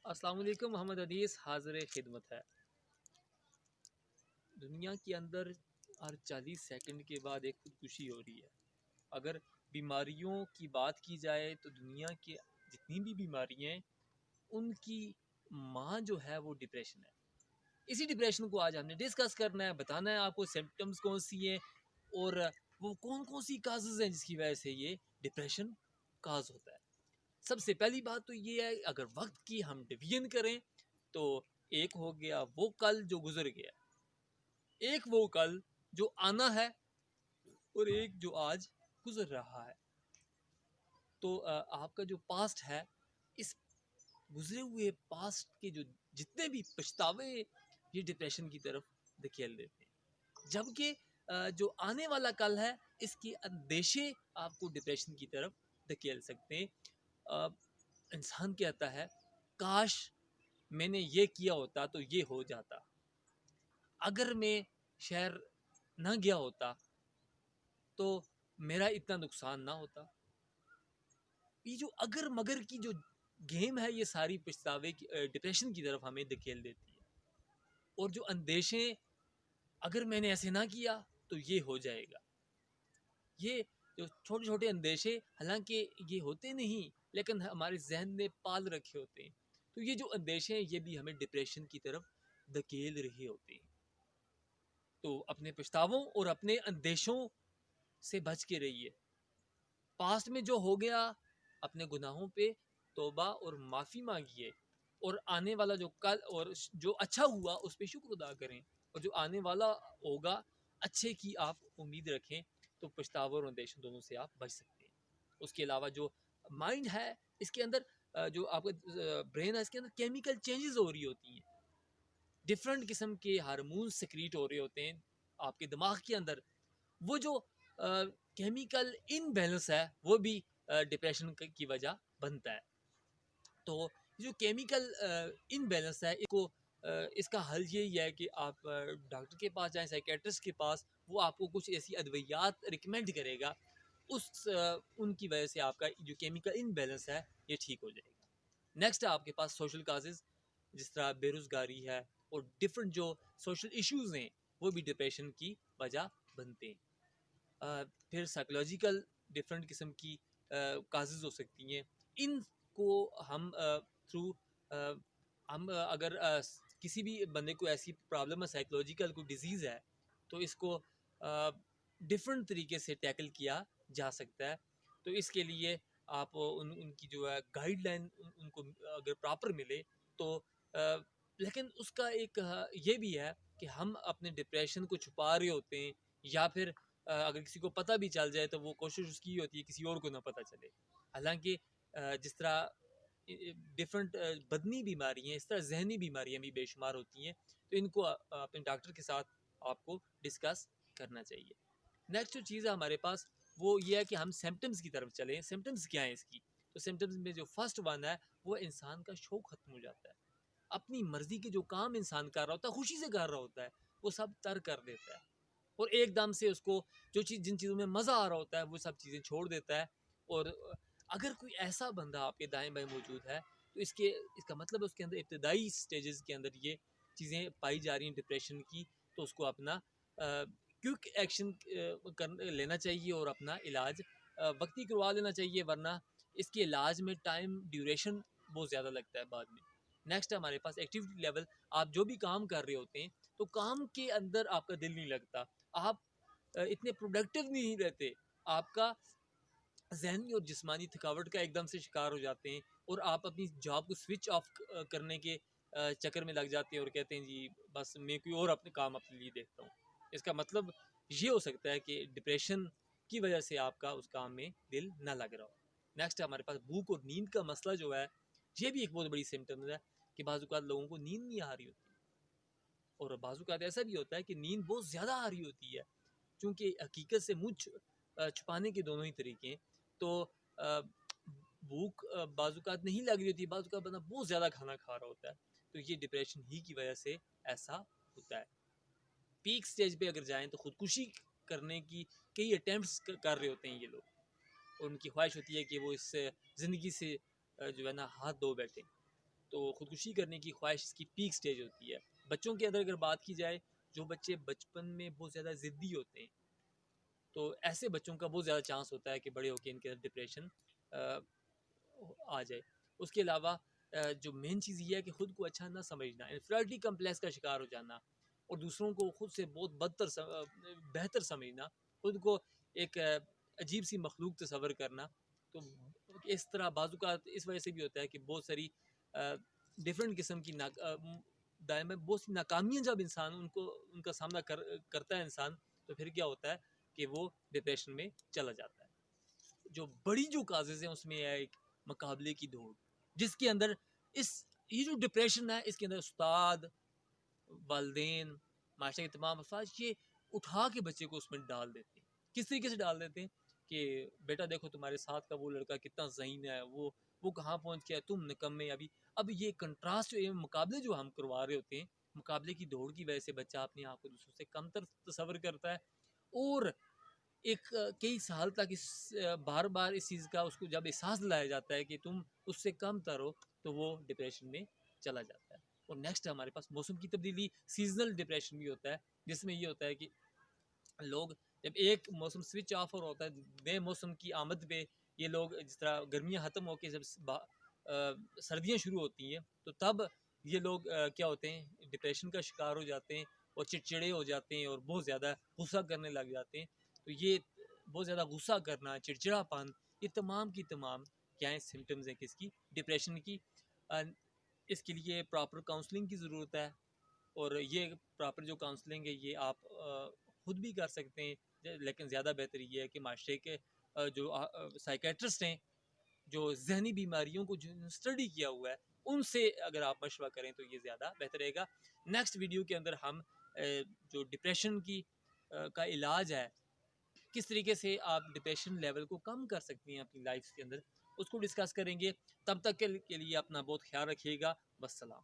السلام علیکم. محمد حدیث حاضر خدمت ہے. دنیا کے اندر ہر 40 سیکنڈ کے بعد ایک خودکشی ہو رہی ہے. اگر بیماریوں کی بات کی جائے تو دنیا کے جتنی بھی بیماریاں ہیں ان کی ماں جو ہے وہ ڈپریشن ہے. اسی ڈپریشن کو آج ہم نے ڈسکس کرنا ہے, بتانا ہے آپ کو سمپٹمز کون سی ہیں اور وہ کون کون سی کازز ہیں جس کی وجہ سے یہ ڈپریشن کاز ہوتا ہے. سب سے پہلی بات تو یہ ہے, اگر وقت کی ہم ڈویژن کریں تو ایک ہو گیا وہ کل جو گزر گیا, ایک وہ کل جو آنا ہے, اور ایک جو آج گزر رہا ہے. تو آپ کا جو پاسٹ ہے, اس گزرے ہوئے پاسٹ کے جو جتنے بھی پچھتاوے یہ ڈپریشن کی طرف دھکیل دیتے ہیں, جبکہ جو آنے والا کل ہے اس کے اندیشے آپ کو ڈپریشن کی طرف دھکیل سکتے ہیں. انسان کہتا ہے کاش میں نے یہ کیا ہوتا تو یہ ہو جاتا, اگر میں شہر نہ گیا ہوتا تو میرا اتنا نقصان نہ ہوتا. یہ جو اگر مگر کی جو گیم ہے یہ ساری پچھتاوے کی ڈپریشن کی طرف ہمیں دھکیل دیتی ہے. اور جو اندیشے اگر میں نے ایسے نہ کیا تو یہ ہو جائے گا, یہ جو چھوٹے چھوٹے اندیشے حالانکہ یہ ہوتے نہیں لیکن ہمارے ذہن نے پال رکھے ہوتے ہیں, تو یہ جو اندیشے ہیں یہ بھی ہمیں ڈپریشن کی طرف دھکیل رہے ہوتے ہیں. تو اپنے پچھتاووں اور اپنے اندیشوں سے بچ کے رہیے. پاسٹ میں جو ہو گیا اپنے گناہوں پہ توبہ اور معافی مانگیے, اور آنے والا جو کل اور جو اچھا ہوا اس پہ شکر ادا کریں, اور جو آنے والا ہوگا اچھے کی آپ امید رکھیں, تو پچھتاوا اور اندیشوں دونوں سے آپ بچ سکتے ہیں. اس کے علاوہ جو مائنڈ ہے اس کے اندر جو آپ کا برین ہے اس کے اندر کیمیکل چینجز ہو رہی ہوتی ہیں, ڈفرنٹ قسم کے ہارمونز سیکریٹ ہو رہے ہوتے ہیں آپ کے دماغ کے اندر. وہ جو کیمیکل ان بیلنس ہے وہ بھی ڈپریشن کی وجہ بنتا ہے. تو جو کیمیکل ان بیلنس ہے اس کا حل یہی ہے کہ آپ ڈاکٹر کے پاس جائیں, سائیکیٹرسٹ کے پاس, وہ آپ کو کچھ ایسی ادویات ریکمینڈ کرے گا, ان کی وجہ سے آپ کا جو کیمیکل ان بیلنس ہے یہ ٹھیک ہو جائے گا. نیکسٹ ہے آپ کے پاس سوشل کازز, جس طرح بے روزگاری ہے اور ڈفرنٹ جو سوشل ایشوز ہیں وہ بھی ڈپریشن کی وجہ بنتے ہیں. پھر سائیکولوجیکل ڈفرنٹ قسم کی کازز ہو سکتی ہیں. ان کو ہم تھرو ہم اگر کسی بھی بندے کو ایسی پرابلم ہے, سائیکولوجیکل کوئی ڈیزیز ہے, تو اس کو ڈفرنٹ طریقے سے ٹیکل کیا جا سکتا ہے. تو اس کے لیے آپ ان کی جو ہے گائیڈ لائن ان کو اگر پراپر ملے تو لیکن اس کا ایک یہ بھی ہے کہ ہم اپنے ڈپریشن کو چھپا رہے ہوتے ہیں, یا پھر اگر کسی کو پتہ بھی چل جائے تو وہ کوشش اس کی ہوتی ہے کسی اور کو نہ پتہ چلے. حالانکہ جس طرح ڈفرنٹ بدنی بیماریاں اس طرح ذہنی بیماریاں بھی بے شمار ہوتی ہیں, تو ان کو اپنے ڈاکٹر کے ساتھ آپ کو ڈسکس کرنا چاہیے. نیکسٹ جو چیز ہے ہمارے پاس وہ یہ ہے کہ ہم سمپٹمز کی طرف چلیں. سمپٹمز کیا ہیں اس کی؟ تو سمپٹمز میں جو فرسٹ ون ہے وہ انسان کا شوق ختم ہو جاتا ہے. اپنی مرضی کے جو کام انسان کر رہا ہوتا ہے, خوشی سے کر رہا ہوتا ہے, وہ سب ترک کر دیتا ہے, اور ایک دم سے اس کو جو چیز جن چیزوں میں مزہ آ رہا ہوتا ہے وہ سب چیزیں چھوڑ دیتا ہے. اور اگر کوئی ایسا بندہ آپ کے دائیں بائیں موجود ہے تو اس کا مطلب اس کے اندر ابتدائی سٹیجز کے اندر یہ چیزیں پائی جا رہی ہیں ڈپریشن کی, تو اس کو اپنا کوئک ایکشن لینا چاہیے اور اپنا علاج وقتی کروا لینا چاہیے, ورنہ اس کے علاج میں ٹائم ڈیوریشن بہت زیادہ لگتا ہے بعد میں. نیکسٹ ہے ہمارے پاس ایکٹیویٹی لیول. آپ جو بھی کام کر رہے ہوتے ہیں تو کام کے اندر آپ کا دل نہیں لگتا, آپ اتنے پروڈکٹیو نہیں رہتے, آپ کا ذہنی اور جسمانی تھکاوٹ کا ایک دم سے شکار ہو جاتے ہیں, اور آپ اپنی جاب کو سوئچ آف کرنے کے چکر میں لگ جاتے ہیں اور کہتے ہیں جی بس میں کوئی اور اپنے کام اپنے لیے دیکھتا ہوں. اس کا مطلب یہ ہو سکتا ہے کہ ڈپریشن کی وجہ سے آپ کا اس کام میں دل نہ لگ رہا ہو. نیکسٹ ہے ہمارے پاس بھوک اور نیند کا مسئلہ جو ہے, یہ بھی ایک بہت بڑی سمپٹم ہے کہ بعض اوقات لوگوں کو نیند نہیں آ رہی ہوتی, اور بعض اوقات ایسا بھی ہوتا ہے کہ نیند بہت زیادہ آ رہی ہوتی ہے, چونکہ حقیقت سے منہ چھپانے کے دونوں ہی طریقے ہیں. تو بھوک بعض اوقات نہیں لگ رہی ہوتی, بعض اوقات بندہ بہت زیادہ کھانا کھا رہا ہوتا ہے, تو یہ ڈپریشن ہی کی وجہ سے ایسا ہوتا ہے. پیک سٹیج پہ اگر جائیں تو خودکشی کرنے کی کئی اٹیمپٹس کر رہے ہوتے ہیں یہ لوگ, اور ان کی خواہش ہوتی ہے کہ وہ اس زندگی سے جو ہے نا ہاتھ دھو بیٹھیں. تو خودکشی کرنے کی خواہش اس کی پیک سٹیج ہوتی ہے. بچوں کے اندر اگر بات کی جائے، جو بچے بچپن میں بہت زیادہ ضدی ہوتے ہیں تو ایسے بچوں کا بہت زیادہ چانس ہوتا ہے کہ بڑے ہو کے ان کے اندر ڈپریشن آ جائے. اس کے علاوہ جو مین چیز یہ ہے کہ خود کو اچھا نہ سمجھنا، انفیریٹی کمپلیکس کا شکار ہو جانا، اور دوسروں کو خود سے بہت بہتر سمجھنا، خود کو ایک عجیب سی مخلوق تصور کرنا. تو اس طرح بعض اوقات اس وجہ سے بھی ہوتا ہے کہ بہت ساری ڈفرینٹ قسم کی دائم بہت سی ناکامیاں جب انسان ان کا سامنا کرتا ہے انسان، تو پھر کیا ہوتا ہے کہ وہ ڈپریشن میں چلا جاتا ہے. جو بڑی جو کازز ہیں اس میں ہے ایک مقابلے کی دوڑ، جس کے اندر یہ جو ڈپریشن ہے اس کے اندر استاد، والدین، معاشرے کے تمام افراد یہ اٹھا کے بچے کو اس میں ڈال دیتے ہیں. کس طریقے سے ڈال دیتے ہیں کہ بیٹا دیکھو تمہارے ساتھ کا وہ لڑکا کتنا ذہین ہے، وہ کہاں پہنچ گیا، تم نکمے. اب یہ کنٹراسٹ مقابلے جو ہم کروا رہے ہوتے ہیں، مقابلے کی دوڑ کی وجہ سے بچہ اپنے آپ کو دوسروں سے کم تر تصور کرتا ہے، اور ایک کئی سال تک بار بار اس چیز کا اس کو جب احساس دلایا جاتا ہے کہ تم اس سے کم تر ہو، تو وہ ڈپریشن میں چلا جاتا ہے. اور نیکسٹ ہمارے پاس موسم کی تبدیلی، سیزنل ڈپریشن بھی ہوتا ہے، جس میں یہ ہوتا ہے کہ لوگ جب ایک موسم سوئچ آف ہو ہوتا ہے نئے موسم کی آمد پہ، یہ لوگ جس طرح گرمیاں ختم ہو کے جب سردیاں شروع ہوتی ہیں، تو تب یہ لوگ کیا ہوتے ہیں، ڈپریشن کا شکار ہو جاتے ہیں اور چڑچڑے ہو جاتے ہیں اور بہت زیادہ غصہ کرنے لگ جاتے ہیں. تو یہ بہت زیادہ غصہ کرنا، چڑچڑا پن، یہ تمام کی تمام کیا ہیں، سمٹمز ہیں کس کی، ڈپریشن کی. اس کے لیے پراپر کاؤنسلنگ کی ضرورت ہے، اور یہ پراپر جو کاؤنسلنگ ہے یہ آپ خود بھی کر سکتے ہیں، لیکن زیادہ بہتر یہ ہے کہ معاشرے کے جو سائیکیٹرسٹ ہیں، جو ذہنی بیماریوں کو جو اسٹڈی کیا ہوا ہے، ان سے اگر آپ مشورہ کریں تو یہ زیادہ بہتر رہے گا. نیکسٹ ویڈیو کے اندر ہم جو ڈپریشن کا علاج ہے، کس طریقے سے آپ ڈپریشن لیول کو کم کر سکتی ہیں اپنی لائف کے اندر، اس کو ڈسکس کریں گے. تب تک کے لیے اپنا بہت خیال رکھیے گا. والسلام.